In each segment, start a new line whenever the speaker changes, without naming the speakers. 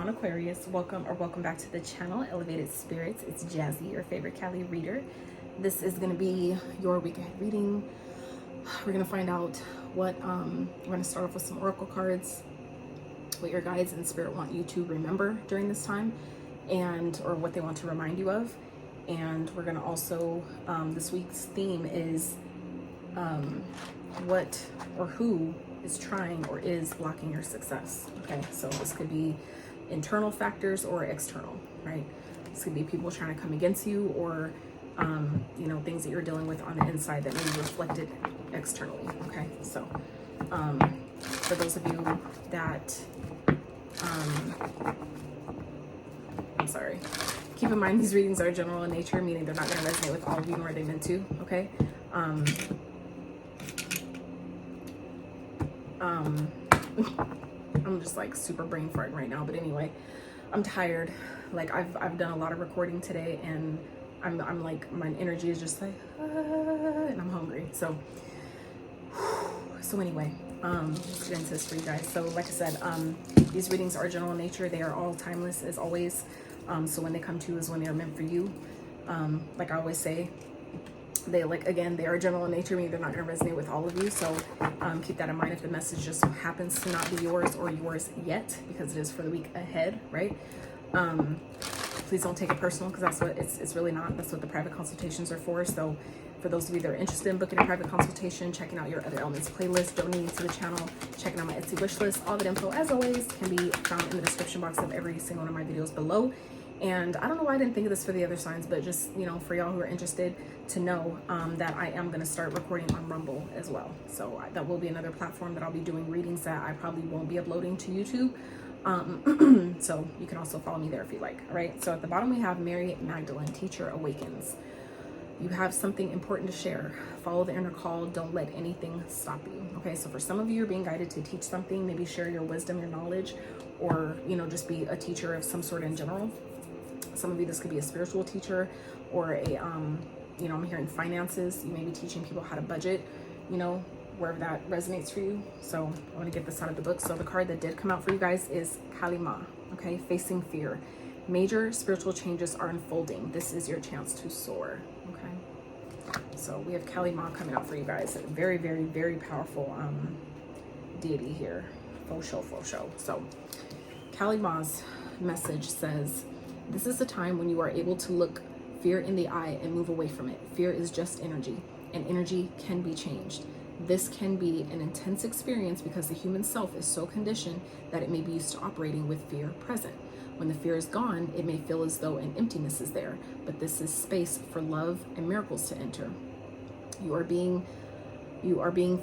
on Aquarius. Welcome back to the channel, Elevated Spirits. It's Jazzy, your favorite Cali reader. This is going to be your week ahead reading. We're going to find out what, we're going to start off with some oracle cards, what your guides and spirit want you to remember during this time, and or what they want to remind you of. And we're going to also, this week's theme is what or who is trying or is blocking your success. Okay, so this could be internal factors or external, right? This could be people trying to come against you, or you know, things that you're dealing with on the inside that may be reflected externally. Okay, so for those of you that I'm sorry, keep in mind these readings are general in nature, meaning they're not going to resonate with all of you, nor are they meant to. Okay, I'm just like super brain farting right now, but anyway, I'm tired. Like I've done a lot of recording today, and I'm like, my energy is just like and I'm hungry. So anyway, let's get into this for you guys. So like I said, these readings are general in nature. They are all timeless as always. So when they come to you is when they are meant for you. Like I always say, they are general in nature, meaning they're not going to resonate with all of you. So keep that in mind if the message just happens to not be yours or yours yet, because it is for the week ahead, right? Please don't take it personal, because that's what it's really not. That's what the private consultations are for. So for those of you that are interested in booking a private consultation, checking out your Other Elements playlist, donating to the channel, checking out my Etsy wish list, all that info, as always, can be found in the description box of every single one of my videos below. And I don't know why I didn't think of this for the other signs, but just, you know, for y'all who are interested to know that I am going to start recording on Rumble as well. So that will be another platform that I'll be doing readings that I probably won't be uploading to YouTube. So you can also follow me there if you like. All right. So at the bottom we have Mary Magdalene, Teacher Awakens. You have something important to share. Follow the inner call. Don't let anything stop you. Okay. So for some of you, you're being guided to teach something, maybe share your wisdom, your knowledge, or, you know, just be a teacher of some sort in general. Some of you, this could be a spiritual teacher, or a, you know, I'm hearing finances. You may be teaching people how to budget, you know, wherever that resonates for you. So I want to get this out of the book. So the card that did come out for you guys is Kalima, okay? Facing fear. Major spiritual changes are unfolding. This is your chance to soar, okay? So we have Kalima coming out for you guys. A very, very, very powerful deity here. Faux show. So Kalima's message says, this is the time when you are able to look fear in the eye and move away from it. Fear is just energy, and energy can be changed. This can be an intense experience because the human self is so conditioned that it may be used to operating with fear present. When the fear is gone, it may feel as though an emptiness is there, but this is space for love and miracles to enter. You are being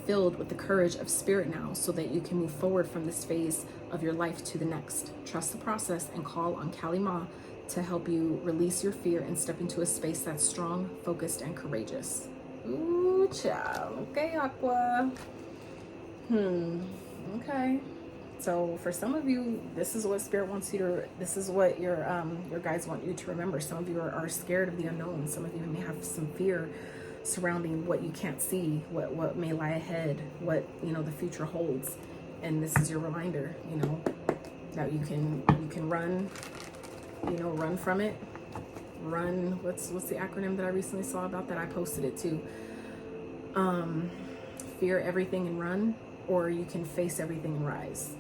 filled with the courage of spirit now, so that you can move forward from this phase of your life to the next. Trust the process and call on Kalima to help you release your fear and step into a space that's strong, focused, and courageous. Ooh, child. Okay, Aqua. Okay. So for some of you, this is what spirit wants you to, this is what your guides want you to remember. Some of you are scared of the unknown. Some of you may have some fear surrounding what you can't see, what may lie ahead, what, you know, the future holds. And this is your reminder, you know, that you can run, you know, run from it. Run, what's the acronym that I recently saw about that? I posted it too. Fear everything and run, or you can face everything and rise,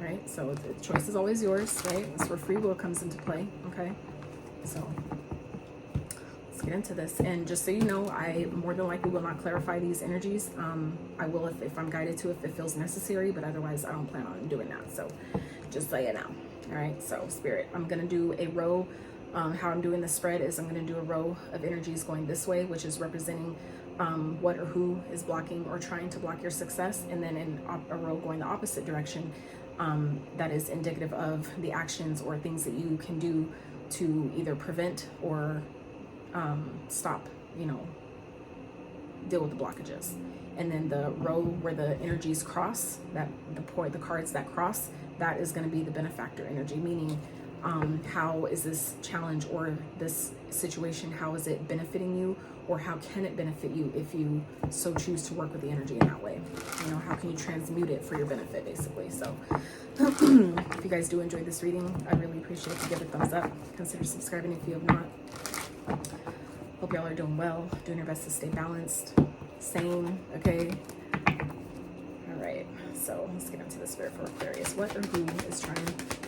right? So the choice is always yours, right? That's where free will comes into play, okay? So let's get into this. And just so you know, I more than likely will not clarify these energies. I will if I'm guided to, if it feels necessary, but otherwise I don't plan on doing that. So just so you know. All right, so spirit, I'm gonna do a row. How I'm doing the spread is I'm going to do a row of energies going this way, which is representing what or who is blocking or trying to block your success, and then in a row going the opposite direction, that is indicative of the actions or things that you can do to either prevent or stop, you know, deal with the blockages. And then the row where the energies cross, that the cards that cross, that is going to be the benefactor energy, meaning How is this challenge or this situation, how is it benefiting you, or how can it benefit you if you so choose to work with the energy in that way? You know, how can you transmute it for your benefit, basically? So if you guys do enjoy this reading, I really appreciate if you give it a thumbs up. Consider subscribing if you have not. Hope y'all are doing well, doing your best to stay balanced, sane, okay? All right, so let's get into the spirit for Aquarius. What or who is trying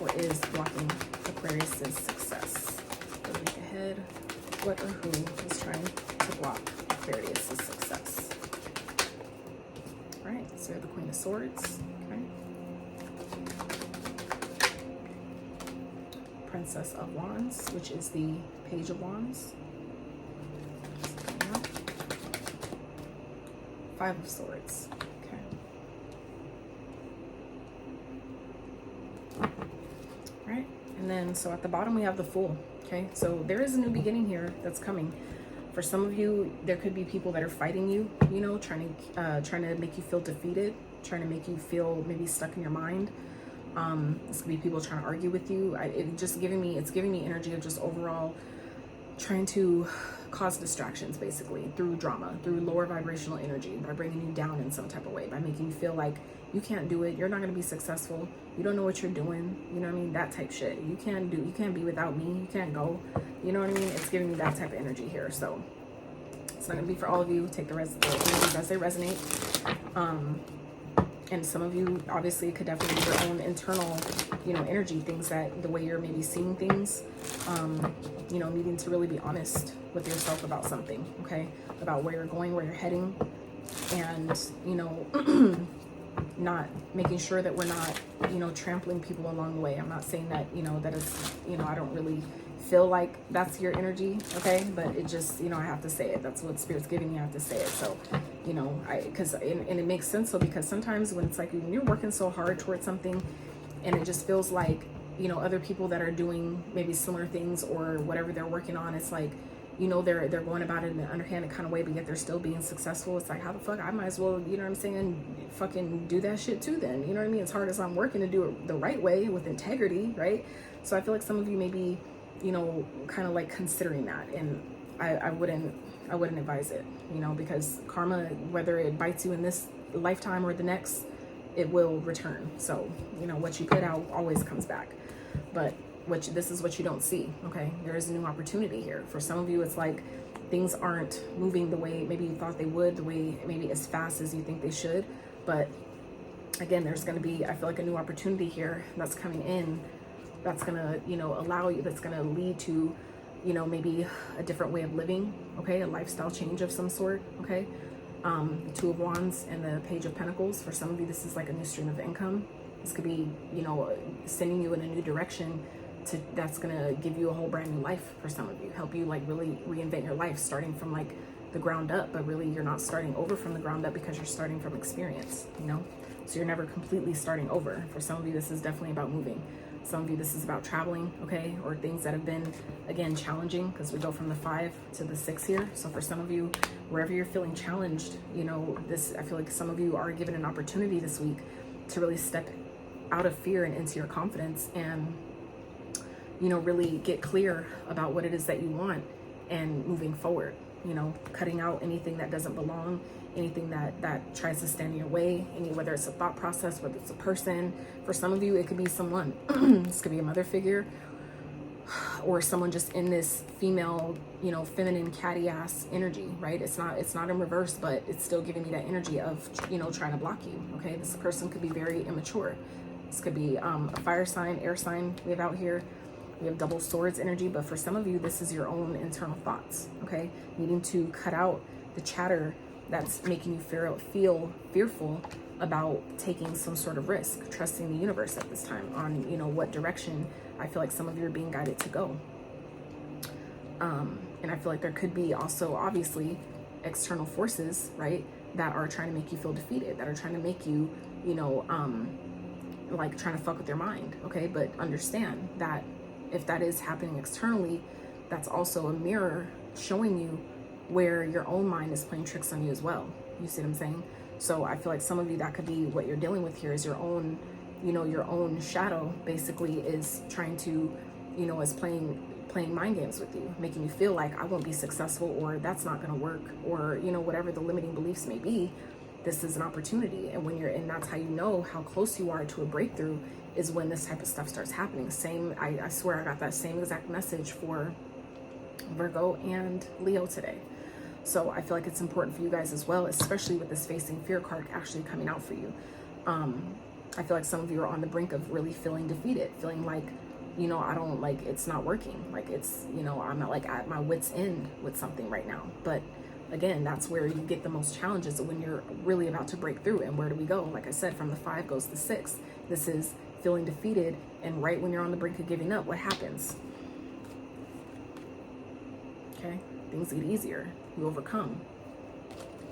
or is blocking Aquarius's success? For the week ahead, what or who is trying to block Aquarius's success? All right, so we have the Queen of Swords, okay? Princess of Wands, which is the Page of Wands. Five of Swords, okay. All right, and then so at the bottom we have the Fool, okay? So there is a new beginning here that's coming. For some of you, there could be people that are fighting you, you know, trying to make you feel defeated, trying to make you feel maybe stuck in your mind. This could be people trying to argue with you. It's giving me energy of just overall trying to cause distractions, basically, through drama, through lower vibrational energy, by bringing you down in some type of way, by making you feel like you can't do it, you're not going to be successful, you don't know what you're doing, you know what I mean, that type shit. You can't be without me, you can't go, you know what I mean. It's giving me that type of energy here. So it's not going to be for all of you. Take the energies as they resonate. And some of you, obviously, it could definitely be your own internal, you know, energy, things that the way you're maybe seeing things, you know, needing to really be honest with yourself about something, okay? About where you're going, where you're heading, and, you know, not making sure that we're not, you know, trampling people along the way. I'm not saying that, you know, that it's, you know, I don't really feel like that's your energy, okay? But it just, you know, I have to say it. That's what Spirit's giving me. I have to say it. So, you know, and it makes sense. So because sometimes when it's like when you're working so hard towards something and it just feels like, you know, other people that are doing maybe similar things or whatever they're working on, it's like, you know, they're going about it in an underhanded kind of way, but yet they're still being successful. It's like, how the fuck, I might as well, you know what I'm saying, fucking do that shit too then, you know what I mean? As hard as I'm working to do it the right way with integrity, right? So I feel like some of you may be, you know, kind of like considering that, and I wouldn't advise it, you know, because karma, whether it bites you in this lifetime or the next, it will return. So, you know, what you put out always comes back. But this is what you don't see, okay? There is a new opportunity here. For some of you, it's like things aren't moving the way maybe you thought they would, the way maybe as fast as you think they should. But again, there's going to be, I feel like, a new opportunity here that's coming in, that's going to, you know, allow you, that's going to lead to, you know, maybe a different way of living, okay? A lifestyle change of some sort, okay? The Two of Wands and the Page of Pentacles. For some of you, this is like a new stream of income. This could be, you know, sending you in a new direction that's gonna give you a whole brand new life. For some of you, help you like really reinvent your life, starting from like the ground up. But really, you're not starting over from the ground up because you're starting from experience, you know? So you're never completely starting over. For some of you, this is definitely about moving. Some of you, this is about traveling, okay? Or things that have been, again, challenging, because we go from the 5 to the 6 here. So for some of you, wherever you're feeling challenged, you know, this, I feel like some of you are given an opportunity this week to really step out of fear and into your confidence and, you know, really get clear about what it is that you want and moving forward, you know, cutting out anything that doesn't belong, anything that tries to stand in your way, whether it's a thought process, whether it's a person. For some of you, it could be someone. This could be a mother figure, or someone just in this female, you know, feminine catty ass energy, right? It's not in reverse, but it's still giving me that energy of, you know, trying to block you, okay? This person could be very immature. This could be a fire sign, air sign we have out here. We have double swords energy, but for some of you, this is your own internal thoughts, okay? Needing to cut out the chatter that's making you feel fearful about taking some sort of risk, trusting the universe at this time on, you know, what direction I feel like some of you are being guided to go. And I feel like there could be also, obviously, external forces, right, that are trying to make you feel defeated, that are trying to make you, you know, like trying to fuck with your mind, okay? But understand that if that is happening externally, that's also a mirror showing you where your own mind is playing tricks on you as well. You see what I'm saying? So I feel like some of you, that could be what you're dealing with here, is your own, you know, your own shadow basically is trying to, you know, is playing mind games with you, making you feel like I won't be successful, or that's not going to work, or, you know, whatever the limiting beliefs may be. This is an opportunity. And when you're, and that's how you know how close you are to a breakthrough, is when this type of stuff starts happening. Same, I swear I got that same exact message for Virgo and Leo today. So I feel like it's important for you guys as well, especially with this facing fear card actually coming out for you. I feel like some of you are on the brink of really feeling defeated, feeling like, you know, I don't, like, it's not working. Like, it's, you know, I'm not, like, at my wit's end with something right now. But again, that's where you get the most challenges, when you're really about to break through. And where do we go? Like I said, from the 5 goes the 6. This is feeling defeated. And right when you're on the brink of giving up, what happens? Okay, things get easier. You overcome.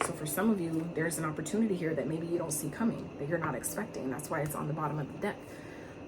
So for some of you, there's an opportunity here that maybe you don't see coming, that you're not expecting. That's why it's on the bottom of the deck.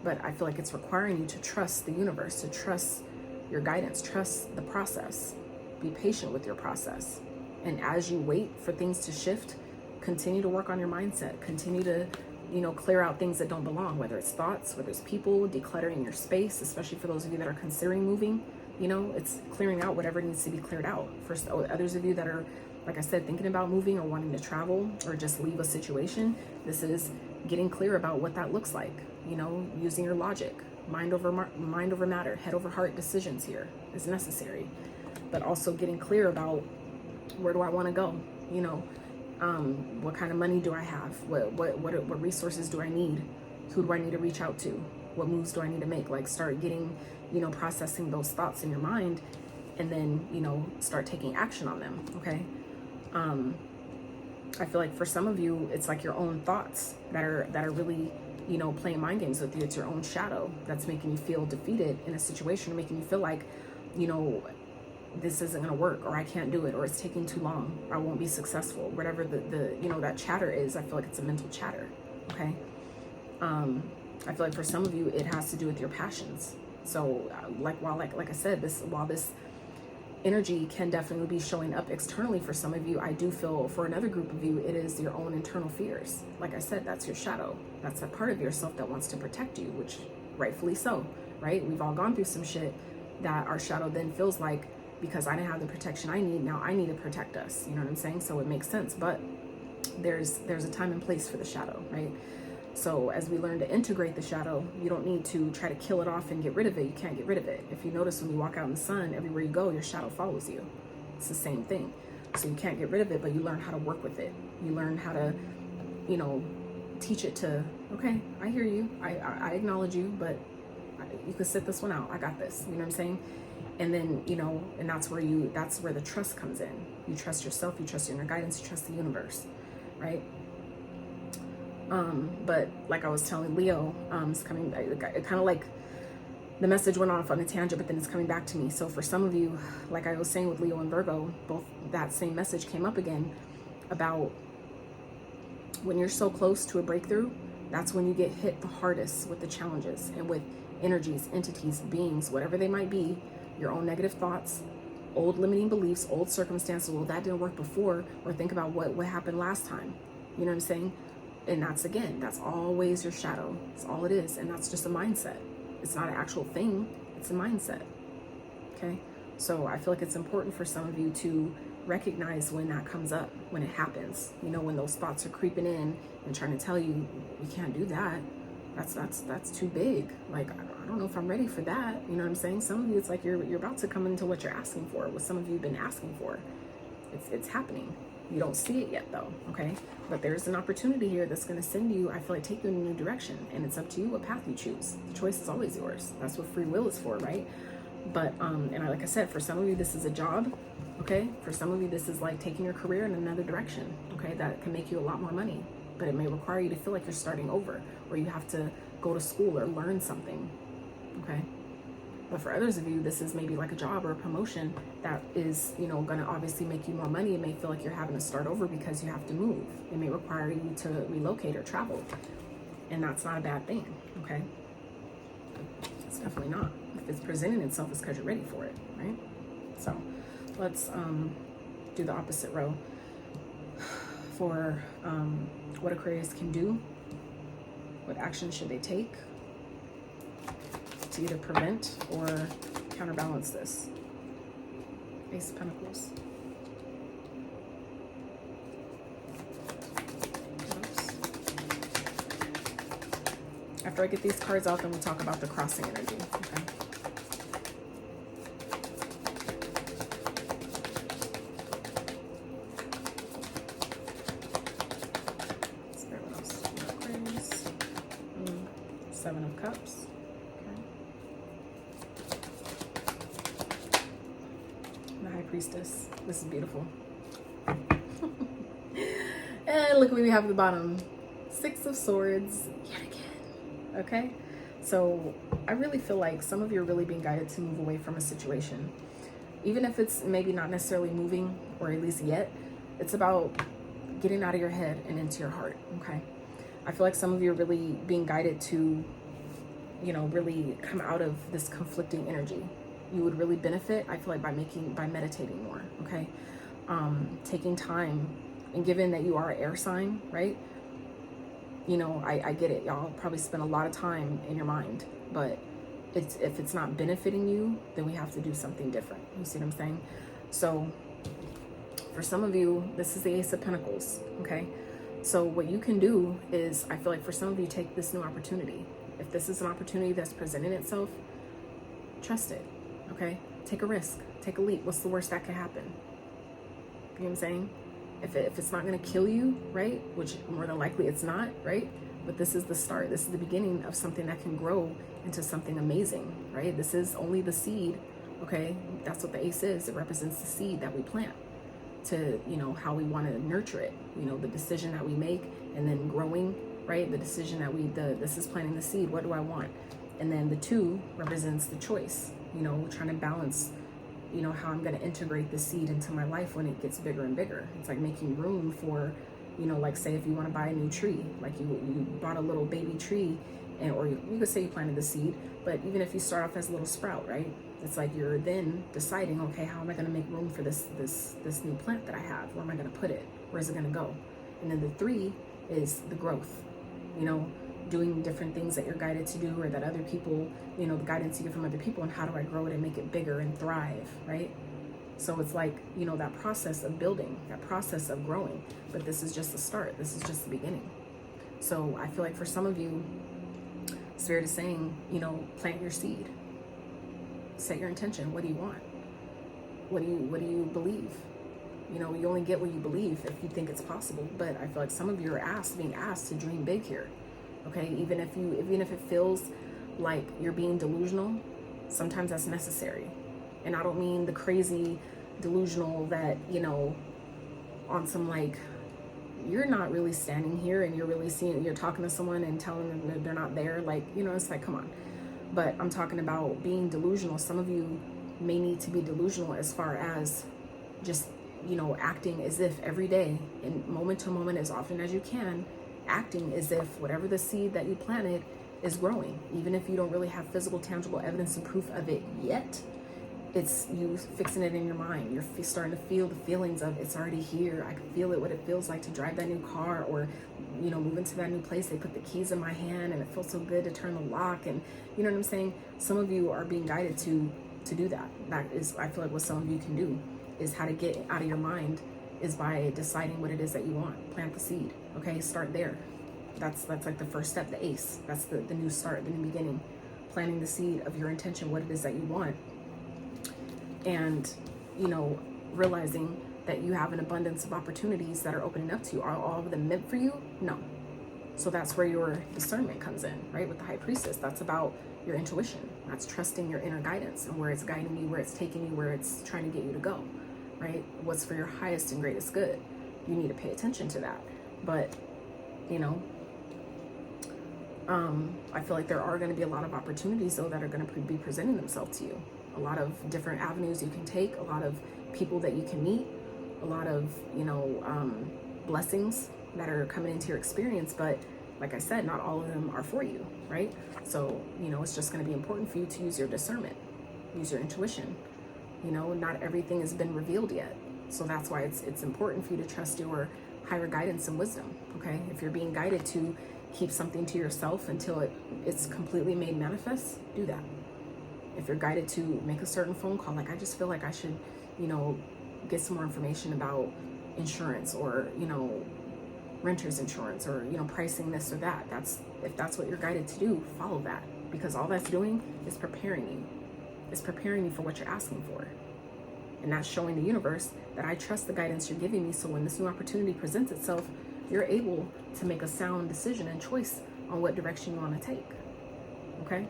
But I feel like it's requiring you to trust the universe, to trust your guidance, trust the process. Be patient with your process. And as you wait for things to shift, continue to work on your mindset. Continue to, you know, clear out things that don't belong, whether it's thoughts, whether it's people, decluttering your space, especially for those of you that are considering moving. You know, it's clearing out whatever needs to be cleared out. For others of you that are, like I said, thinking about moving or wanting to travel or just leave a situation, this is getting clear about what that looks like. You know, using your logic, mind over matter, head over heart decisions here is necessary. But also getting clear about, where do I want to go? You know, what kind of money do I have? What resources do I need? Who do I need to reach out to? What moves do I need to make? Like, start getting, you know, processing those thoughts in your mind, and then, you know, start taking action on them. Okay. I feel like for some of you, it's like your own thoughts that are really, you know, playing mind games with you. It's your own shadow that's making you feel defeated in a situation, making you feel like, you know, this isn't going to work, or I can't do it, or it's taking too long, or I won't be successful. Whatever the you know, that chatter is, I feel like it's a mental chatter. Okay. I feel like for some of you, it has to do with your passions. So like I said, while this energy can definitely be showing up externally for some of you, I do feel for another group of you, it is your own internal fears. Like I said, that's your shadow. That's a part of yourself that wants to protect you, which rightfully so, right? We've all gone through some shit that our shadow then feels like, because I didn't have the protection I need, now I need to protect us. You know what I'm saying? So it makes sense, but there's a time and place for the shadow, right? So as we learn to integrate the shadow, you don't need to try to kill it off and get rid of it. You can't get rid of it. If you notice, when you walk out in the sun, everywhere you go, your shadow follows you. It's the same thing. So you can't get rid of it, but you learn how to work with it. You learn how to, you know, teach it to, okay, I hear you. I acknowledge you, but you can sit this one out. I got this. You know what I'm saying? And then, you know, and that's where the trust comes in. You trust yourself, you trust your inner guidance, you trust the universe, right? But like I was telling Leo, it's coming, it kind of like the message went off on a tangent, but then it's coming back to me. So for some of you, like I was saying with Leo and Virgo, both that same message came up again about when you're so close to a breakthrough, that's when you get hit the hardest with the challenges and with energies, entities, beings, whatever they might be, your own negative thoughts, old limiting beliefs, old circumstances. Well, that didn't work before, or think about what happened last time. You know what I'm saying? And that's always your shadow. It's all it is. And that's just a mindset. It's not an actual thing. It's a mindset. Okay. So I feel like it's important for some of you to recognize when that comes up, when it happens, you know, when those thoughts are creeping in and trying to tell you, you can't do that. That's too big. Like, I don't know if I'm ready for that. You know what I'm saying? Some of you, it's like you're about to come into what you're asking for, what some of you have been asking for. It's happening. You don't see it yet though, okay? But there's an opportunity here that's gonna send you, I feel like, take you in a new direction. And it's up to you what path you choose. The choice is always yours. That's what free will is for, right? But, like I said, for some of you, this is a job, okay? For some of you, this is like taking your career in another direction, okay? That can make you a lot more money, but it may require you to feel like you're starting over, or you have to go to school or learn something, okay? But for others of you, this is maybe like a job or a promotion that is, you know, gonna obviously make you more money. It may feel like you're having to start over because you have to move. It may require you to relocate or travel. And that's not a bad thing, okay? It's definitely not. If it's presenting itself, it's because you're ready for it, right? So let's do the opposite row for what Aquarius can do. What action should they take to either prevent or counterbalance this. Ace of Pentacles. After I get these cards out, then we'll talk about the crossing energy. Okay. What else? Aquarius. Seven of Cups. Okay. The High Priestess. This is beautiful. And look what we have at the bottom. Six of Swords. Yet again. Okay, so I really feel like some of you are really being guided to move away from a situation, even if it's maybe not necessarily moving, or at least yet. It's about getting out of your head and into your heart. Okay, I feel like some of you are really being guided to, you know, really come out of this conflicting energy. You would really benefit, I feel like, by meditating more. Okay, taking time, and given that you are an air sign, right? You know, I get it. Y'all probably spend a lot of time in your mind, but if it's not benefiting you, then we have to do something different. You see what I'm saying? So for some of you, this is the Ace of Pentacles. Okay, so what you can do is, I feel like for some of you, take this new opportunity. If this is an opportunity that's presenting itself, trust it. Okay, take a risk, take a leap. What's the worst that could happen? You know what I'm saying? If it's not going to kill you, right? Which more than likely it's not, right? But this is the start. This is the beginning of something that can grow into something amazing, right? This is only the seed, okay? That's what the ace is. It represents the seed that we plant to, you know, how we want to nurture it. You know, the decision that we make, and then growing, right? The decision that this is planting the seed. What do I want? And then the 2 represents the choice, you know, trying to balance, you know, how I'm going to integrate the seed into my life when it gets bigger and bigger. It's like making room for, you know, like say if you want to buy a new tree, like you bought a little baby tree, and or you could say you planted the seed, but even if you start off as a little sprout, right? It's like you're then deciding, okay, how am I going to make room for this new plant that I have? Where am I going to put it? Where's it going to go? And then the 3 is the growth, you know, doing different things that you're guided to do, or that other people, you know, the guidance you get from other people, and how do I grow it and make it bigger and thrive, right? So it's like, you know, that process of building, that process of growing, but this is just the start. This is just the beginning. So I feel like for some of you, Spirit is saying, you know, plant your seed, set your intention. What do you want? What do you believe? You know, you only get what you believe if you think it's possible. But I feel like some of you are being asked to dream big here. Okay, even if it feels like you're being delusional, sometimes that's necessary. And I don't mean the crazy delusional that, you know, on some like, you're not really standing here and you're talking to someone and telling them that they're not there. Like, you know, it's like, come on. But I'm talking about being delusional. Some of you may need to be delusional as far as just, you know, acting as if every day and moment to moment, as often as you can, acting as if whatever the seed that you planted is growing, even if you don't really have physical, tangible evidence and proof of it yet. It's you fixing it in your mind. You're starting to feel the feelings of it's already here. I can feel it, what it feels like to drive that new car, or, you know, move into that new place. They put the keys in my hand and it feels so good to turn the lock. And you know what I'm saying? Some of you are being guided to do that. That is, I feel like, what some of you can do is how to get out of your mind is by deciding what it is that you want. Plant the seed. Okay, start there. That's like the first step, the ace. That's the new start, the new beginning. Planting the seed of your intention, what it is that you want. And, you know, realizing that you have an abundance of opportunities that are opening up to you. Are all of them meant for you? No. So that's where your discernment comes in, right? With the High Priestess, that's about your intuition. That's trusting your inner guidance and where it's guiding you, where it's taking you, where it's trying to get you to go, right? What's for your highest and greatest good. You need to pay attention to that. But, you know, I feel like there are going to be a lot of opportunities, though, that are going to be presenting themselves to you. A lot of different avenues you can take, a lot of people that you can meet, a lot of, you know, blessings that are coming into your experience. But like I said, not all of them are for you, right? So, you know, it's just going to be important for you to use your discernment, use your intuition. You know, not everything has been revealed yet. So that's why it's important for you to trust your higher guidance and wisdom, okay? If you're being guided to keep something to yourself until it's completely made manifest, do that. If you're guided to make a certain phone call, like I just feel like I should, you know, get some more information about insurance, or, you know, renter's insurance, or, you know, pricing this or that. If that's what you're guided to do, follow that, because all that's doing is preparing you. It's preparing you for what you're asking for. And that's showing the universe that I trust the guidance you're giving me, so when this new opportunity presents itself, you're able to make a sound decision and choice on what direction you want to take. Okay?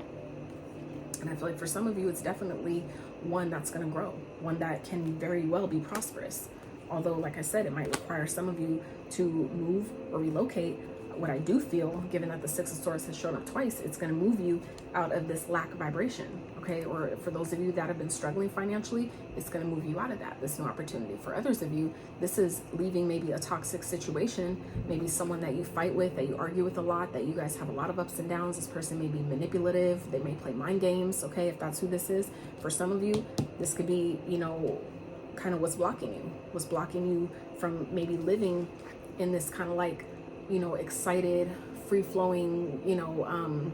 And I feel like for some of you, it's definitely one that's going to grow, one that can very well be prosperous. Although, like I said, it might require some of you to move or relocate. What I do feel, given that the Six of Swords has shown up twice, it's going to move you out of this lack vibration, okay? Or for those of you that have been struggling financially, it's going to move you out of that, this new opportunity. For others of you, this is leaving maybe a toxic situation, maybe someone that you fight with, that you argue with a lot, that you guys have a lot of ups and downs. This person may be manipulative. They may play mind games, okay, if that's who this is. For some of you, this could be, you know, kind of what's blocking you from maybe living in this kind of like, you know, excited, free-flowing, you know,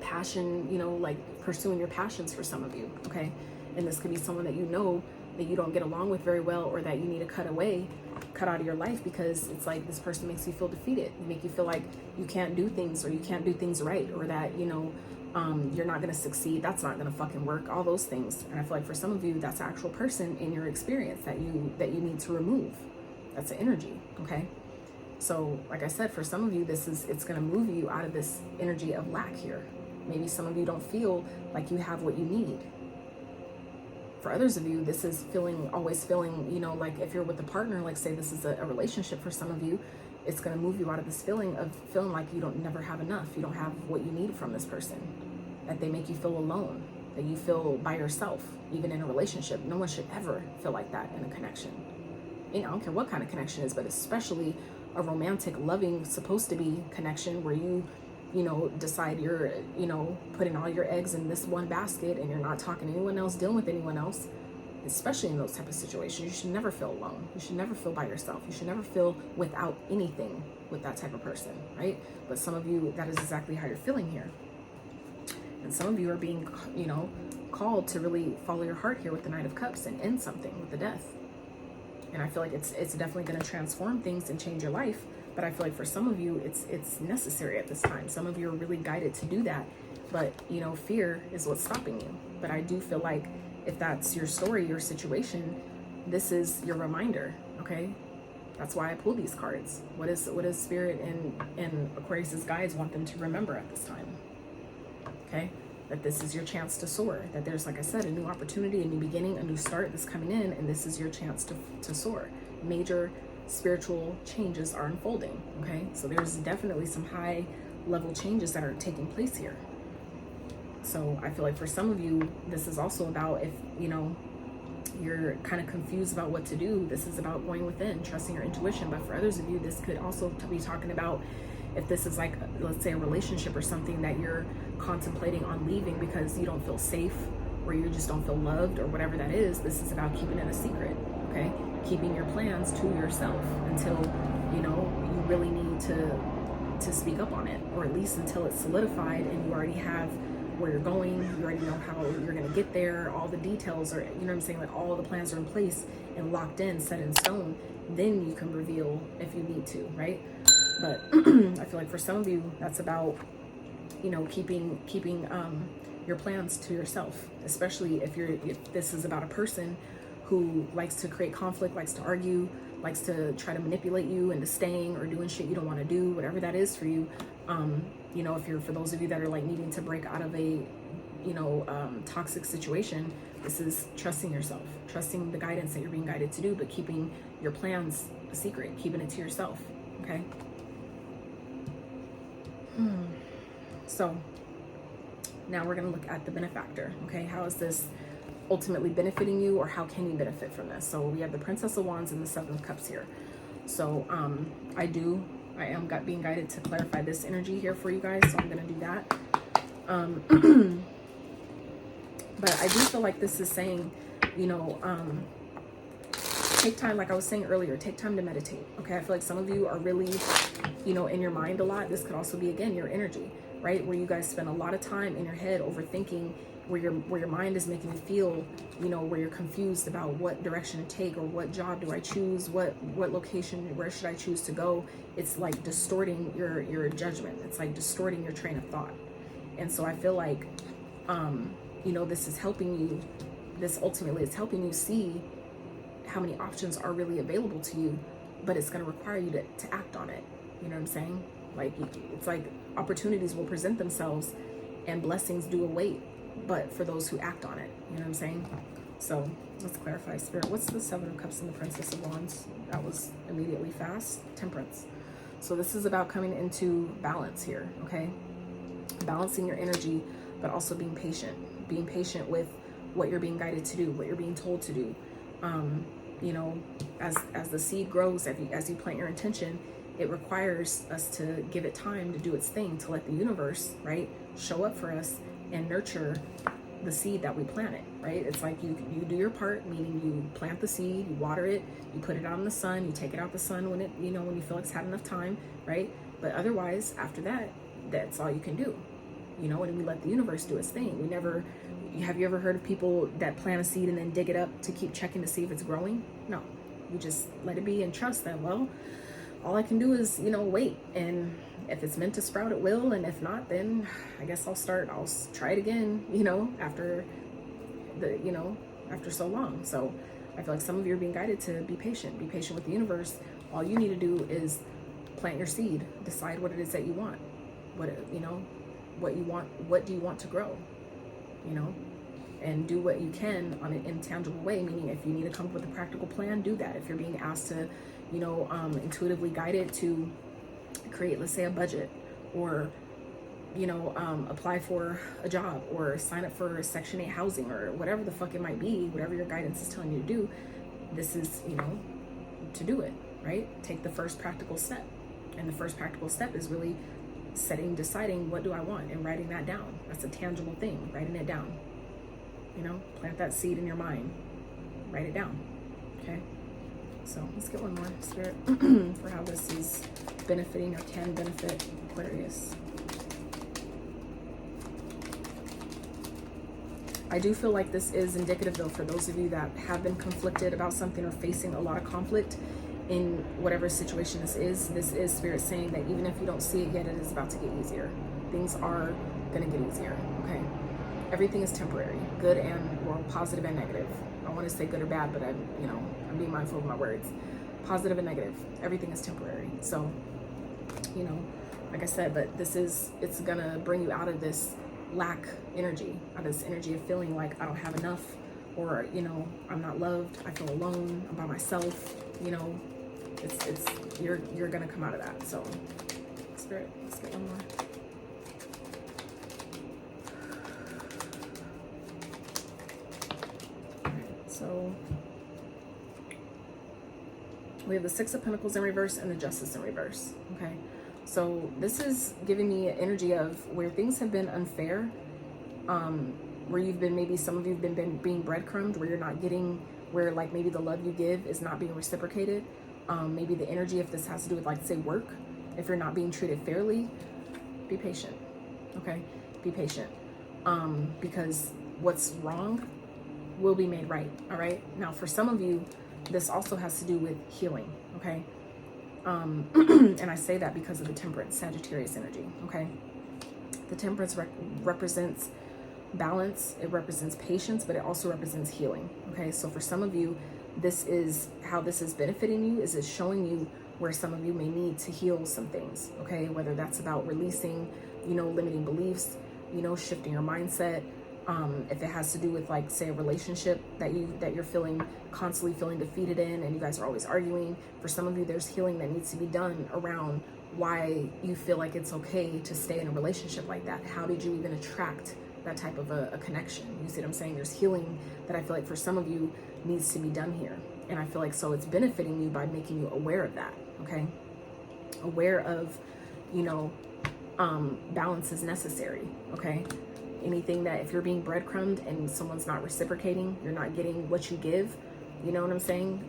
passion, you know, like pursuing your passions for some of you, okay? And this could be someone that you know that you don't get along with very well, or that you need to cut out of your life, because it's like this person makes you feel defeated. They make you feel like you can't do things, or you can't do things right, or that, you know, you're not going to succeed. That's not going to fucking work. All those things. And I feel like for some of you, that's an actual person in your experience that you need to remove. That's an energy, okay? So, like I said, for some of you, it's going to move you out of this energy of lack here. Maybe some of you don't feel like you have what you need. For others of you, this is always feeling, you know, like if you're with a partner, like say this is a relationship for some of you, it's going to move you out of this feeling of feeling like you don't never have enough. You don't have what you need from this person. That they make you feel alone, that you feel by yourself, even in a relationship. No one should ever feel like that in a connection. You know, I don't care what kind of connection it is, but especially a romantic, loving, supposed to be connection where you know, decide you're, you know, putting all your eggs in this one basket and you're not talking to anyone else, dealing with anyone else. Especially in those type of situations, you should never feel alone. You should never feel by yourself. You should never feel without anything with that type of person, right? But some of you, that is exactly how you're feeling here. And some of you are being, you know, called to really follow your heart here with the Knight of Cups and end something with the Death. And I feel like it's definitely going to transform things and change your life. But I feel like for some of you, it's necessary at this time. Some of you are really guided to do that. But, you know, fear is what's stopping you. But I do feel like if that's your story, your situation, this is your reminder, okay? That's why I pull these cards. What is Spirit and Aquarius's guides want them to remember at this time? Okay? That this is your chance to soar. That there's, like I said, a new opportunity, a new beginning, a new start that's coming in, and this is your chance to soar. Major spiritual changes are unfolding, okay? So there's definitely some high level changes that are taking place here. So I feel like for some of you, this is also about if, you know, you're kind of confused about what to do, this is about going within, trusting your intuition. But for others of you, this could also be talking about if this is like, let's say a relationship or something that you're contemplating on leaving because you don't feel safe or you just don't feel loved or whatever that is. This is about keeping it a secret, okay? Keeping your plans to yourself until, you know, you really need to speak up on it, or at least until it's solidified and you already have where you're going, you already know how you're going to get there, all the details are, you know what I'm saying, like all the plans are in place and locked in, set in stone. Then you can reveal if you need to, right? But I feel like for some of you, that's about, you know, keeping your plans to yourself, especially if this is about a person who likes to create conflict, likes to argue, likes to try to manipulate you into staying or doing shit you don't want to do, whatever that is for you. You know, for those of you that are like needing to break out of a, you know, toxic situation, this is trusting yourself, trusting the guidance that you're being guided to do, but keeping your plans a secret, keeping it to yourself, okay? So now we're going to look at the benefactor, okay? How is this ultimately benefiting you, or how can you benefit from this? So we have the Princess of Wands and the Seven of Cups here. So I am being guided to clarify this energy here for you guys, so I'm going to do that. But I do feel like this is saying, you know, take time, like I was saying earlier, take time to meditate, okay? I feel like some of you are really, you know, in your mind a lot. This could also be, again, your energy, right? Where you guys spend a lot of time in your head overthinking where your mind is making you feel, you know, where you're confused about what direction to take, or what job do I choose, what location, where should I choose to go. It's like distorting your judgment. It's like distorting your train of thought. And so I feel like, you know, this is helping you, this ultimately is helping you see how many options are really available to you, but it's going to require you to act on it. You know what I'm saying? Like, it's like opportunities will present themselves and blessings do await, but for those who act on it. You know what I'm saying? So let's clarify, Spirit. What's the Seven of Cups and the Princess of Wands? That was immediately fast. Temperance. So this is about coming into balance here, okay? Balancing your energy, but also being patient. Being patient with what you're being guided to do, what you're being told to do. You know, as the seed grows, as you plant your intention, it requires us to give it time to do its thing, to let the universe, right, show up for us and nurture the seed that we planted, right? It's like you do your part, meaning you plant the seed, you water it, you put it out in the sun, you take it out the sun when it, you know, when you feel like it's had enough time, right? But otherwise, after that, that's all you can do, you know, and we let the universe do its thing. We never, have you ever heard of people that plant a seed and then dig it up to keep checking to see if it's growing? No, you just let it be and trust that, well, all I can do is, you know, wait. And if it's meant to sprout, it will. And if not, then I guess I'll try it again, you know, after so long. So I feel like some of you are being guided to be patient with the universe. All you need to do is plant your seed, decide what it is that you want, what do you want to grow, you know, and do what you can on an intangible way. Meaning, if you need to come up with a practical plan, do that. If you're being asked to, you know, intuitively guided to create, let's say, a budget, or, you know, apply for a job, or sign up for Section 8 housing, or whatever the fuck it might be, whatever your guidance is telling you to do, this is, you know, to do it, right? Take the first practical step. And the first practical step is really deciding what do I want, and writing that down. That's a tangible thing, writing it down. You know, plant that seed in your mind, write it down, okay? So let's get one more, Spirit, for how this is benefiting or can benefit Aquarius. I do feel like this is indicative, though, for those of you that have been conflicted about something or facing a lot of conflict in whatever situation this is Spirit saying that even if you don't see it yet, it is about to get easier. Things are going to get easier, okay? Everything is temporary, good and, well, positive and negative. I want to say good or bad, but I'm being mindful of my words. Positive and negative, everything is temporary. So, you know, like I said, but it's gonna bring you out of this lack energy, out of this energy of feeling like I don't have enough, or, you know, I'm not loved, I feel alone, I'm by myself, you know, you're gonna come out of that. So, Spirit, let's get one more. So we have the Six of Pentacles in reverse and the Justice in reverse, okay? So this is giving me an energy of where things have been unfair, where you've been, maybe some of you have been being breadcrumbed, where you're not getting, where like maybe the love you give is not being reciprocated. Maybe the energy, if this has to do with, like, say, work, if you're not being treated fairly, be patient, okay? Be patient, because what's wrong will be made right, all right? Now, for some of you, this also has to do with healing, okay? And I say that because of the Temperance, Sagittarius energy, okay? The Temperance represents balance, it represents patience, but it also represents healing, okay? So for some of you, this is how this is benefiting you, is it's showing you where some of you may need to heal some things, okay? Whether that's about releasing, you know, limiting beliefs, you know, shifting your mindset. If it has to do with, like, say, a relationship that you're constantly feeling defeated in, and you guys are always arguing. For some of you, there's healing that needs to be done around why you feel like it's okay to stay in a relationship like that. How did you even attract that type of a connection? You see what I'm saying? There's healing that I feel like for some of you needs to be done here. And I feel like, so it's benefiting you by making you aware of that, okay? Aware of, you know, balance is necessary, okay? Anything that, if you're being breadcrumbed and someone's not reciprocating, you're not getting what you give, you know what I'm saying?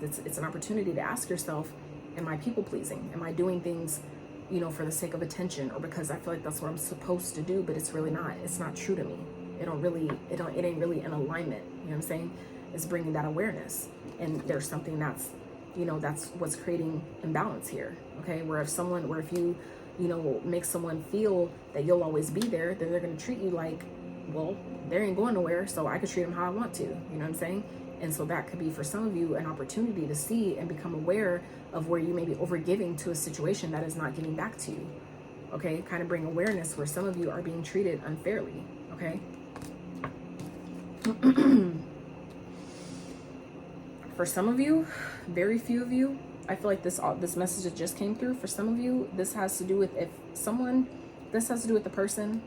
It's an opportunity to ask yourself, am I people pleasing? Am I doing things, you know, for the sake of attention, or because I feel like that's what I'm supposed to do, but it's really not, it's not true to me, it ain't really in alignment. You know what I'm saying? It's bringing that awareness, and there's something that's, you know, that's what's creating imbalance here. Okay, where if you know, make someone feel that you'll always be there, then they're going to treat you like, well, they ain't going nowhere, so I could treat them how I want to. You know what I'm saying? And so that could be, for some of you, an opportunity to see and become aware of where you may be overgiving to a situation that is not giving back to you. Okay, kind of bring awareness where some of you are being treated unfairly. Okay. For some of you, very few of you, I feel like this message that just came through, for some of you, this has to do with the person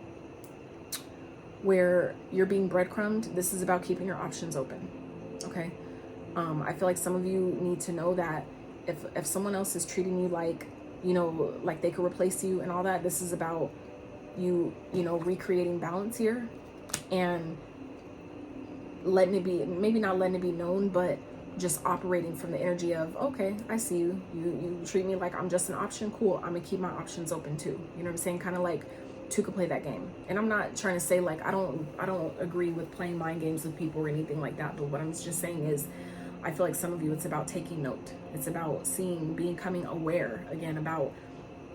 where you're being breadcrumbed. This is about keeping your options open. Okay. I feel like some of you need to know that if someone else is treating you like, you know, like they could replace you and all that, this is about you know, recreating balance here and letting it be, maybe not letting it be known, but just operating from the energy of, okay, I see you. You treat me like I'm just an option. Cool. I'm gonna keep my options open too. You know what I'm saying? Kind of like two could play that game. And I'm not trying to say like, I don't agree with playing mind games with people or anything like that. But what I'm just saying is, I feel like some of you, it's about taking note. It's about seeing, becoming aware again about,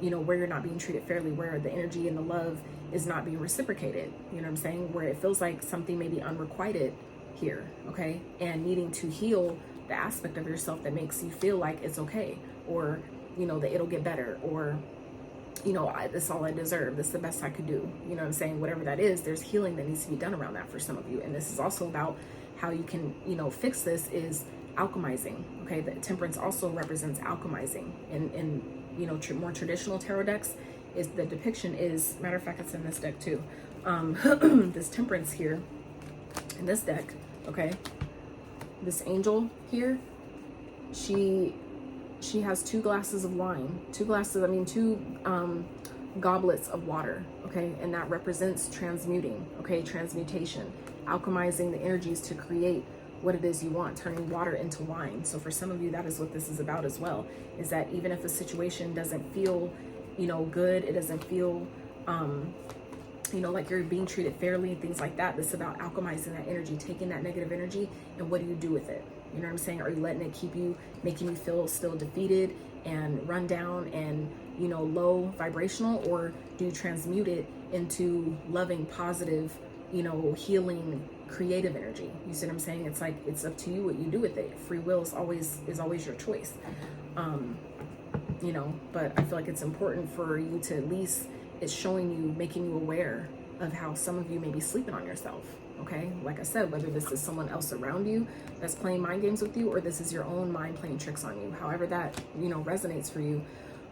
you know, where you're not being treated fairly, where the energy and the love is not being reciprocated. You know what I'm saying? Where it feels like something may be unrequited here. Okay. And needing to heal the aspect of yourself that makes you feel like it's okay, or, you know, that it'll get better, or, you know, this is all I deserve. This is the best I could do. You know what I'm saying? Whatever that is, there's healing that needs to be done around that for some of you. And this is also about how you can, you know, fix this is alchemizing. Okay. The temperance also represents alchemizing. In you know, more traditional tarot decks, is the depiction is, matter of fact, it's in this deck too. This temperance here in this deck. Okay. This angel here, she has two glasses of wine, two goblets of water. Okay. And that represents transmuting. Okay. Transmutation, alchemizing the energies to create what it is you want, turning water into wine. So for some of you, that is what this is about as well, is that even if a situation doesn't feel, you know, good, it doesn't feel, you know, like you're being treated fairly, things like that. This is about alchemizing that energy, taking that negative energy, and what do you do with it? You know what I'm saying? Are you letting it keep you, making you feel still defeated and run down and, you know, low vibrational, or do you transmute it into loving, positive, you know, healing, creative energy? You see what I'm saying? It's like, it's up to you what you do with it. Free will is always your choice. You know, but I feel like it's important for you to, at least, it's showing you, making you aware of how some of you may be sleeping on yourself. Okay. Like I said, whether this is someone else around you that's playing mind games with you, or this is your own mind playing tricks on you, however that, you know, resonates for you.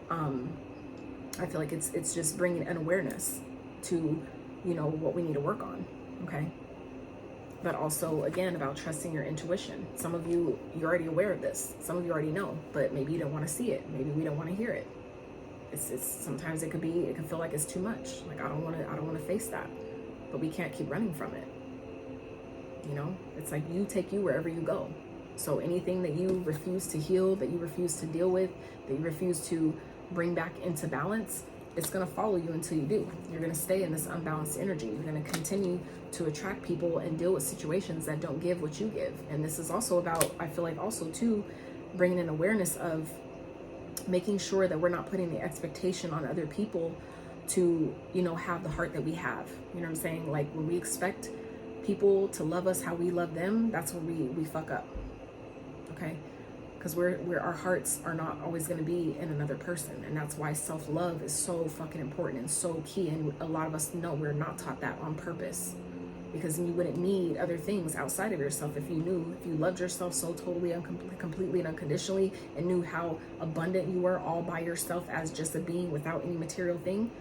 I feel like it's just bringing an awareness to, you know, what we need to work on. Okay. But also, again, about trusting your intuition. Some of you, you're already aware of this. Some of you already know, but maybe you don't want to see it. Maybe we don't want to hear it. It's sometimes it can feel like it's too much. Like, I don't want to face that, but we can't keep running from it. You know, it's like you take you wherever you go. So anything that you refuse to heal, that you refuse to deal with, that you refuse to bring back into balance, it's going to follow you until you do. You're going to stay in this unbalanced energy. You're going to continue to attract people and deal with situations that don't give what you give. And this is also about, I feel like also too, bringing an awareness of making sure that we're not putting the expectation on other people to, you know, have the heart that we have. You know what I'm saying? Like, when we expect people to love us how we love them, that's where we fuck up. Okay. Because our hearts are not always going to be in another person. And that's why self-love is so fucking important and so key. And a lot of us know we're not taught that on purpose, because you wouldn't need other things outside of yourself if you loved yourself so totally, completely and unconditionally, and knew how abundant you were all by yourself as just a being without any material thing.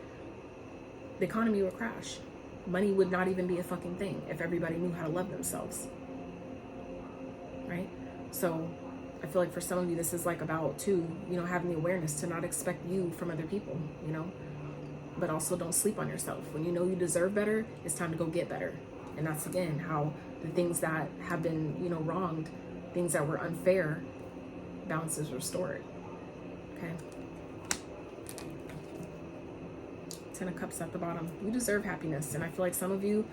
The economy would crash. Money would not even be a fucking thing if everybody knew how to love themselves. Right? So I feel like for some of you, this is like about too, you know, having the awareness to not expect you from other people, you know, but also don't sleep on yourself. When you know you deserve better, it's time to go get better. And that's, again, how the things that have been, you know, wronged, things that were unfair, balance is restored. Okay. 10 of Cups at the bottom. You deserve happiness. And I feel like some of you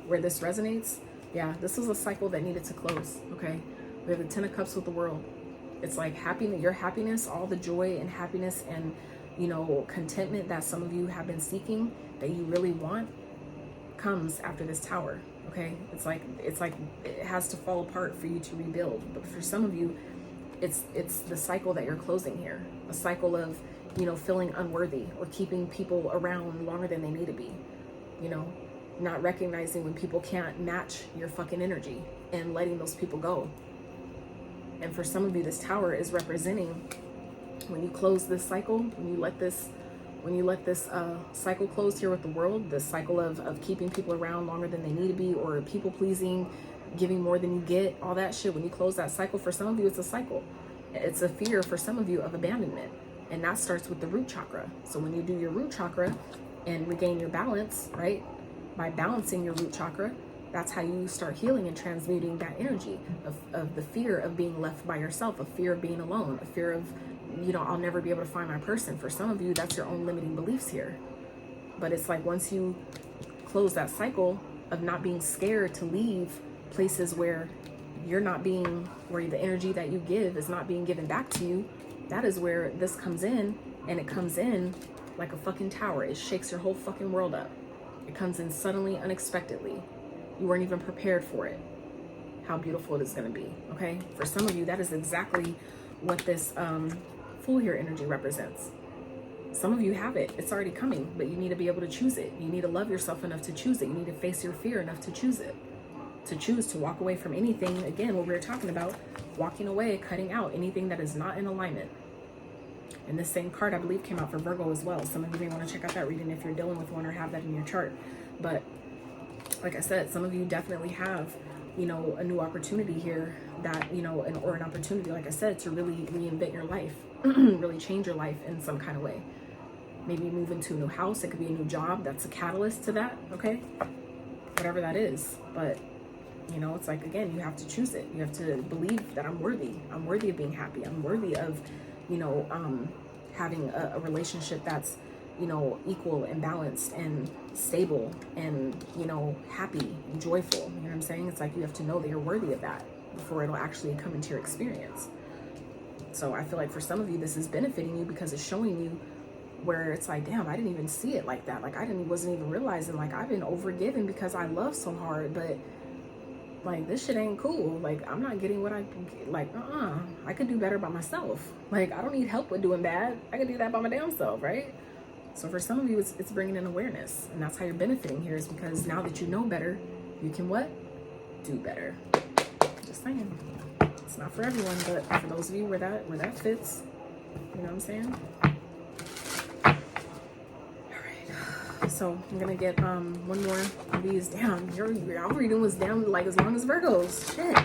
where this resonates, yeah, this is a cycle that needed to close, okay? We have the 10 of Cups with the World. It's like happiness, your happiness, all the joy and happiness and, you know, contentment that some of you have been seeking, that you really want, comes after this Tower, okay? It's like it has to fall apart for you to rebuild. But for some of you, it's the cycle that you're closing here. A cycle of, you know, feeling unworthy or keeping people around longer than they need to be, you know, not recognizing when people can't match your fucking energy and letting those people go. And for some of you, this Tower is representing when you close this cycle, when you let this cycle close here with the World, the cycle of keeping people around longer than they need to be, or people pleasing, giving more than you get, all that shit. When you close that cycle, for some of you, it's a cycle. It's a fear for some of you of abandonment. And that starts with the root chakra. So when you do your root chakra and regain your balance, right? By balancing your root chakra, that's how you start healing and transmuting that energy of the fear of being left by yourself, a fear of being alone, a fear of, you know, I'll never be able to find my person. For some of you, that's your own limiting beliefs here. But it's like once you close that cycle of not being scared to leave places where you're not being, where the energy that you give is not being given back to you, that is where this comes in. And it comes in like a fucking tower. It shakes your whole fucking world up. It comes in suddenly, unexpectedly. You weren't even prepared for it. How beautiful it is going to be, okay? For some of you, that is exactly what this Fool here energy represents. Some of you have it. It's already coming, but you need to be able to choose it. You need to love yourself enough to choose it. You need to face your fear enough to choose it. To choose to walk away from anything, again, what we were talking about, walking away, cutting out anything that is not in alignment. And this same card, I believe, came out for Virgo as well. Some of you may want to check out that reading if you're dealing with one or have that in your chart. But like I said, some of you definitely have, you know, a new opportunity here that, you know, or an opportunity, like I said, to really reinvent your life, really change your life in some kind of way. Maybe move into a new house. It could be a new job. That's a catalyst to that, okay? Whatever that is. But, you know, it's like, again, you have to choose it. You have to believe that I'm worthy. I'm worthy of being happy. I'm worthy of, you know, having a relationship that's, you know, equal and balanced and stable and, you know, happy and joyful. You know what I'm saying? It's like you have to know that you're worthy of that before it'll actually come into your experience. So I feel like for some of you, this is benefiting you because it's showing you where it's like, damn, I didn't even see it like that. Like wasn't even realizing, like, I've been overgiven because I love so hard, but like, this shit ain't cool. Like, I'm not getting what I like. I could do better by myself. Like, I don't need help with doing bad. I can do that by my damn self, right? So for some of you, it's bringing in awareness, and that's how you're benefiting here, is because now that you know better, you can what? Do better. Just saying. It's not for everyone, but for those of you where that fits, you know what I'm saying? All right. So I'm gonna get one more of these. Damn, your reading was damn like as long as Virgo's. Shit.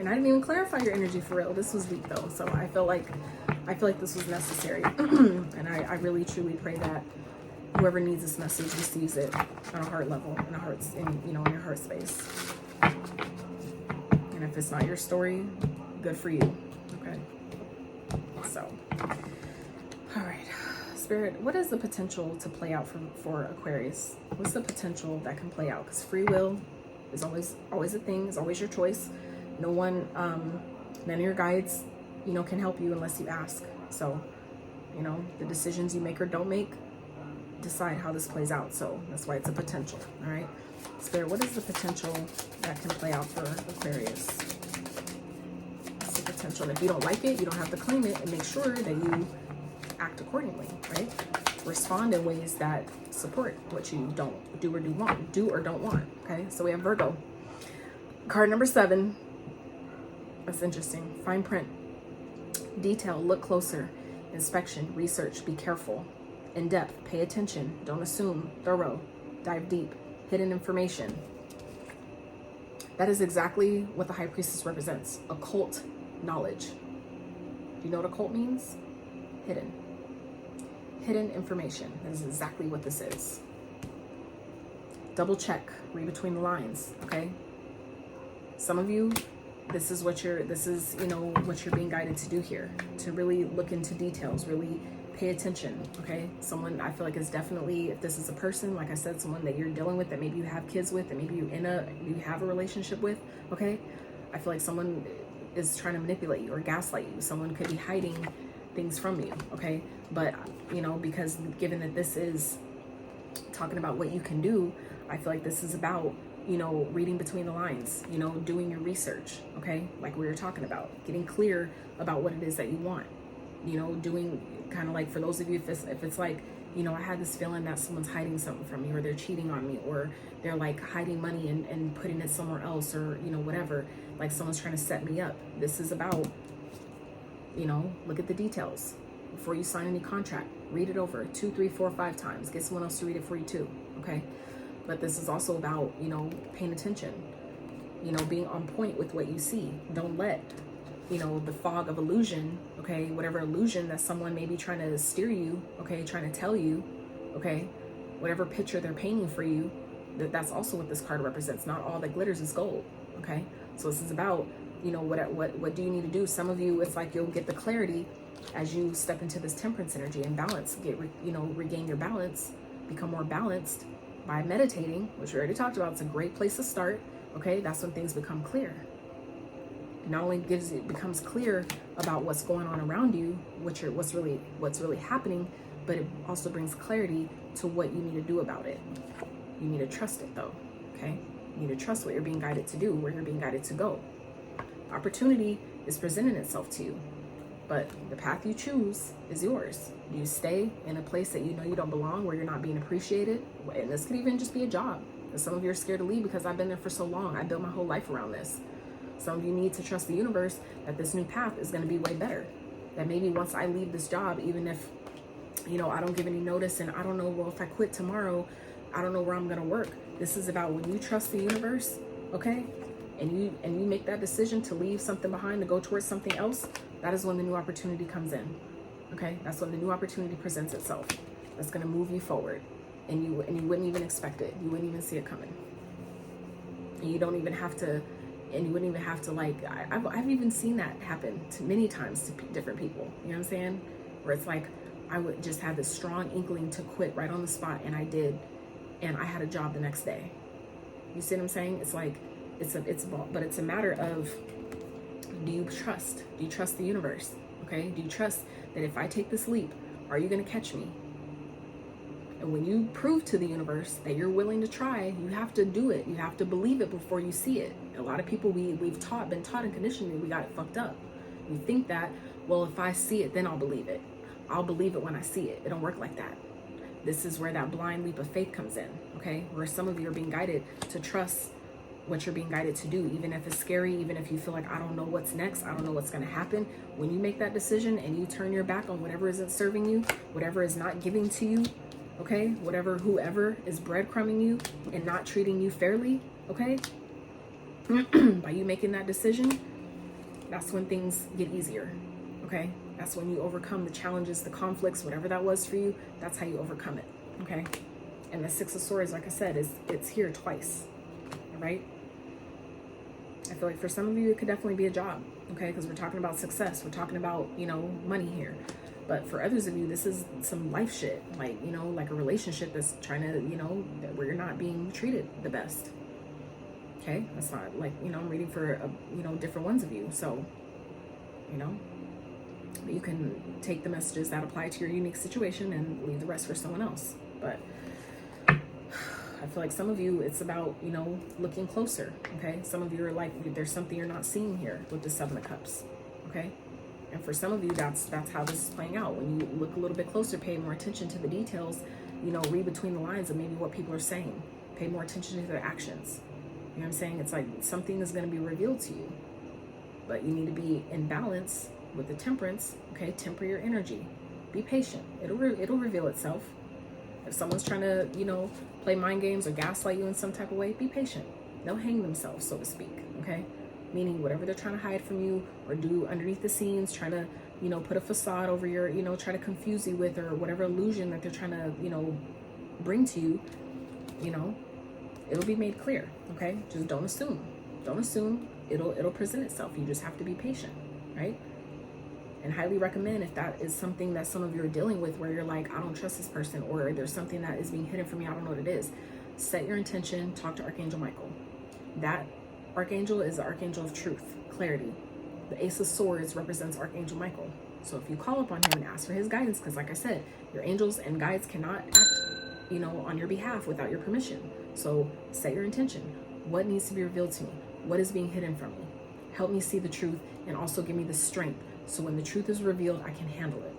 And I didn't even clarify your energy for real. This was deep though, so I feel like this was necessary. And I really truly pray that whoever needs this message receives it on a heart level, in a heart, in your heart space. And if it's not your story, good for you. Okay. So, all right, Spirit, what is the potential to play out for Aquarius? What's the potential that can play out? Because free will is always a thing. It's always your choice. No one, none of your guides, you know, can help you unless you ask. So, you know, the decisions you make or don't make decide how this plays out. So that's why it's a potential. All right, Spirit, what is the potential that can play out for Aquarius? What's the potential? If you don't like it, you don't have to claim it, and make sure that you act accordingly, right? Respond in ways that support what you don't do or don't want. Okay, so we have Virgo. Card number 7. That's interesting. Fine print. Detail, look closer. Inspection, research, be careful. In depth, pay attention. Don't assume. Thorough, dive deep. Hidden information. That is exactly what the High Priestess represents. Occult knowledge. Do you know what occult means? Hidden. Hidden information. That is exactly what this is. Double check. Read between the lines. Okay. Some of you, this is what you're being guided to do here, to really look into details, really pay attention, okay? Someone, I feel like is definitely, if this is a person, like I said, someone that you're dealing with, that maybe you have kids with, that maybe you have a relationship with, okay? I feel like someone is trying to manipulate you or gaslight you. Someone could be hiding things from you, okay? But, you know, because given that this is talking about what you can do, I feel like this is about, you know, reading between the lines, you know, doing your research, okay? Like we were talking about, getting clear about what it is that you want, you know, doing kind of like, for those of you, if it's like, you know, I had this feeling that someone's hiding something from me, or they're cheating on me, or they're like hiding money and putting it somewhere else, or, you know, whatever, like someone's trying to set me up. This is about, you know, look at the details before you sign any contract. Read it over 2, 3, 4, 5 times. Get someone else to read it for you too, okay? But this is also about, you know, paying attention, you know, being on point with what you see. Don't let, you know, the fog of illusion, okay, whatever illusion that someone may be trying to steer you, okay, trying to tell you, okay, whatever picture they're painting for you, that's also what this card represents. Not all that glitters is gold, okay? So this is about, you know, what do you need to do? Some of you, it's like you'll get the clarity as you step into this temperance energy and balance, you know, regain your balance, become more balanced by meditating, which we already talked about. It's a great place to start, okay? That's when things become clear. It not only becomes clear about what's going on around you, what's really happening, but it also brings clarity to what you need to do about it. You need to trust it though, okay? You need to trust what you're being guided to do, where you're being guided to go. Opportunity is presenting itself to you, but the path you choose is yours. Do you stay in a place that you know you don't belong, where you're not being appreciated? And this could even just be a job. And some of you are scared to leave because I've been there for so long. I built my whole life around this. Some of you need to trust the universe that this new path is going to be way better. That maybe once I leave this job, even if, you know, I don't give any notice and I don't know, well, if I quit tomorrow, I don't know where I'm going to work. This is about when you trust the universe, okay? And you make that decision to leave something behind to go towards something else. That is when the new opportunity comes in, okay? That's when the new opportunity presents itself. That's going to move you forward, and you wouldn't even expect it. You wouldn't even see it coming. And you don't even have to, and you wouldn't even have to, like, I've even seen that happen to many times to different people. You know what I'm saying? Where it's like, I would just have this strong inkling to quit right on the spot, and I did, and I had a job the next day. You see what I'm saying? It's like, but it's a matter of, do you trust? Do you trust the universe? Okay? Do you trust that if I take this leap, are you going to catch me? And when you prove to the universe that you're willing to try, you have to do it. You have to believe it before you see it. A lot of people we've been taught and conditioned, we got it fucked up. We think that, well, if I see it, then I'll believe it. I'll believe it when I see it. It don't work like that. This is where that blind leap of faith comes in, okay? Where some of you are being guided to trust what you're being guided to do, even if it's scary, even if you feel like, I don't know what's next, I don't know what's going to happen. When you make that decision and you turn your back on whatever isn't serving you, whatever is not giving to you, okay, whoever is breadcrumbing you and not treating you fairly, okay, by you making that decision, that's when things get easier, okay? That's when you overcome the challenges, the conflicts, whatever that was for you. That's how you overcome it, okay? And the Six of Swords, like I said, it's here twice, all right? I feel like for some of you, it could definitely be a job, okay? Because we're talking about success. We're talking about, you know, money here. But for others of you, this is some life shit. Like, you know, like a relationship that's trying to, you know, where you're not being treated the best. Okay? That's not like, you know, I'm reading for, you know, different ones of you. So, you know, you can take the messages that apply to your unique situation and leave the rest for someone else. But I feel like some of you, it's about, you know, looking closer, okay? Some of you are like, there's something you're not seeing here with the Seven of Cups, okay? And for some of you, that's how this is playing out. When you look a little bit closer, pay more attention to the details, you know, read between the lines of maybe what people are saying. Pay more attention to their actions. You know what I'm saying? It's like something is going to be revealed to you. But you need to be in balance with the temperance, okay? Temper your energy. Be patient. It'll reveal itself. If someone's trying to, you know, play mind games or gaslight you in some type of way, be patient. They'll hang themselves, so to speak, okay? Meaning whatever they're trying to hide from you or do underneath the scenes, trying to, you know, put a facade over your, you know, try to confuse you with, or whatever illusion that they're trying to, you know, bring to you, you know, it'll be made clear, okay? Just don't assume. Don't assume. It'll present itself. You just have to be patient, right? And highly recommend, if that is something that some of you are dealing with, where you're like, I don't trust this person, or there's something that is being hidden from me, I don't know what it is. Set your intention, talk to Archangel Michael. That archangel is the archangel of truth, clarity. The Ace of Swords represents Archangel Michael. So if you call upon him and ask for his guidance, because like I said, your angels and guides cannot act, you know, on your behalf without your permission. So set your intention. What needs to be revealed to me? What is being hidden from me? Help me see the truth, and also give me the strength, so when the truth is revealed, I can handle it.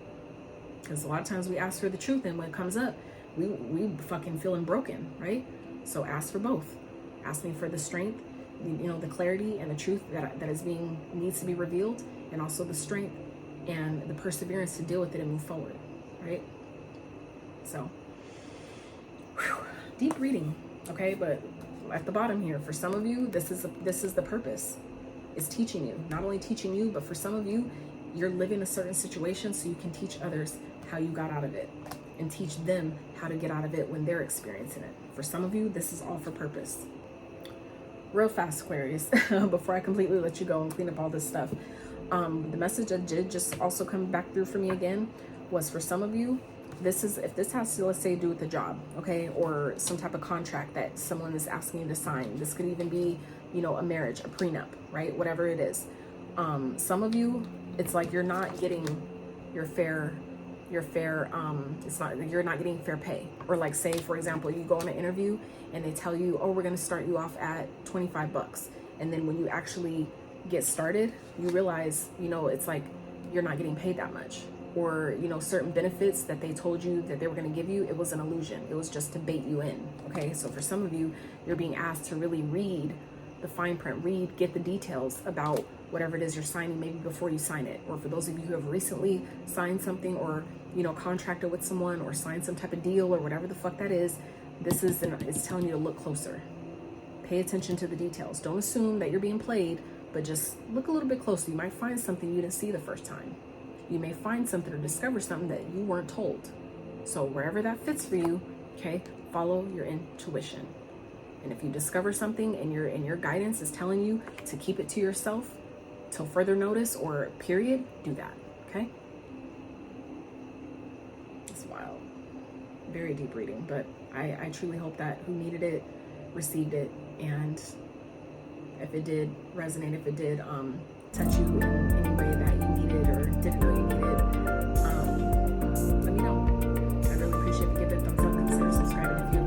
Because a lot of times we ask for the truth, and when it comes up, we fucking feeling broken, right? So ask for both. Ask me for the strength, you know, the clarity and the truth that is needs to be revealed, and also the strength and the perseverance to deal with it and move forward, right? So, whew, deep reading, okay? But at the bottom here, for some of you, this is the purpose. It's teaching you, not only teaching you, but for some of you, you're living a certain situation so you can teach others how you got out of it, and teach them how to get out of it when they're experiencing it. For some of you, this is all for purpose. Real fast, Aquarius, before I completely let you go and clean up all this stuff. The message that did just also come back through for me again was, for some of you, if this has to, let's say, do with the job, okay, or some type of contract that someone is asking you to sign. This could even be, you know, a marriage, a prenup, right? Whatever it is. Some of you, it's like you're not getting your fair, you're not getting fair pay. Or like, say, for example, you go on an interview and they tell you, oh, we're going to start you off at $25. And then when you actually get started, you realize, you know, it's like you're not getting paid that much. Or, you know, certain benefits that they told you that they were going to give you, it was an illusion. It was just to bait you in. Okay. So for some of you, you're being asked to really read the fine print, get the details about whatever it is you're signing, maybe before you sign it. Or for those of you who have recently signed something, or, you know, contracted with someone, or signed some type of deal, or whatever the fuck that is, it's telling you to look closer. Pay attention to the details. Don't assume that you're being played, but just look a little bit closer. You might find something you didn't see the first time. You may find something or discover something that you weren't told. So wherever that fits for you, okay, follow your intuition. And if you discover something and your guidance is telling you to keep it to yourself till further notice or period, do that, okay? It's wild. Very deep reading, but I truly hope that who needed it received it, and if it did resonate, if it did touch you in any way that you needed or didn't know you needed, let me know. I really appreciate it. Give it a thumbs up, consider subscribing if you